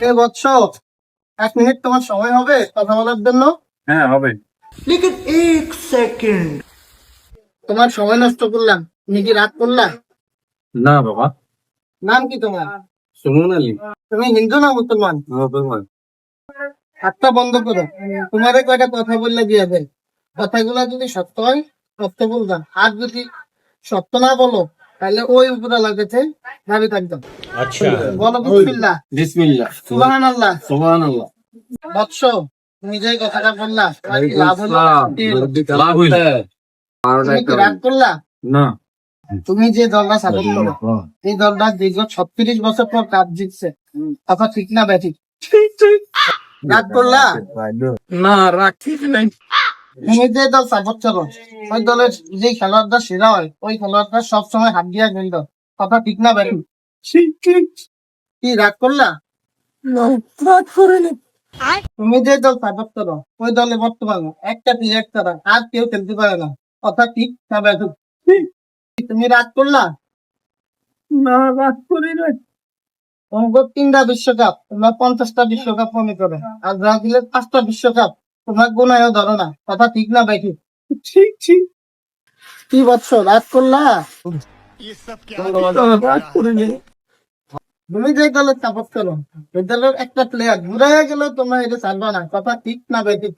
এ বৎস, 1 minute তোমার সময় হবে কথা বলার জন্য? হ্যাঁ হবে। তোমার সময় নষ্ট করলাম, তুমি কি রাগ করলা? না বাবা। নাম কি তোমার? সুমন আলী। তুমি হিন্দু না মুসলমান? মুসলমান। হাতটা বন্ধ করো। তোমারে কয়টা কথা বললে দিয়ে দেয়, কথাগুলা যদি সত্য হয় সত্য বলবা, আর যদি সত্য না বলো তাহলে ওই উপরে লাগেছে ভাবি থাকতাম। আচ্ছা। বলো বিসমিল্লাহ। বিসমিল্লাহ। সুবহানাল্লাহ। সুবহানাল্লাহ। বৎস, তুমি যে কথাটা বললা তোমার কি লাভ হলো? লাভ হইল। তুমি কি রাগ করলা? না। তুমি যে দলটা সাপোর্ট করো, এই দলটা দীর্ঘ 36 বছর পর কাপ জিতছে, কথা ঠিক না ব্যাঠিক? রাগ করলা? না রাগ ঠিক নাই। তুমি যে দল সাপোর্ট করো, ওই দলের যে খেলোয়াড়টা সেরা হয়, ওই খেলোয়াড়টা সবসময় হাত দিয়া খেলত, কথা ঠিক না ব্যাঠিক? কি রাগ করলা? রাগ করিনি। তুমি যে দল সাপোর্ট করো, ওই দলে বর্তমানে একটা প্লেয়ার ছাড়া আর কেউ খেলতে পারে না, কথা ঠিক না ব্যাঠিক? তুমি রাগ করলা? না রাগ করি নাই। তোমার 3টা বিশ্বকাপ, তোমরা 50টা বিশ্বকাপ মনে করে, আর ব্রাজিলের 5টা বিশ্বকাপ তোমার গুনায়ও ধরো না, কথা ঠিক না ব্যাঠিক? ঠিক ঠিক। কি বৎস, রাগ করলা? রাগ করিনি। তুমি যে দলের সাপোর্ট করো, ওই দলের একটা প্লেয়ার ঘুরাইয়া গেল, তোমরা এটা ছাড়বা না, কথা ঠিক না ব্যাঠিক?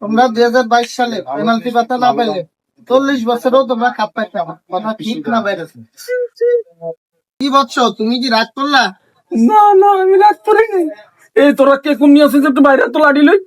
তোমরা 2022 সালে পেনাল্টি পাতা না পেলে 40 বছরেও তোমরা কাপ পাইতাম, কথা ঠিক না ব্যাঠিক? কি বৎস, তুমি কি রাগ করলা? না না আমি রাগ করিনি। এই তোরা কে কোন নিয়ে আসিস একটু বাইরে তো লাড়ি লই।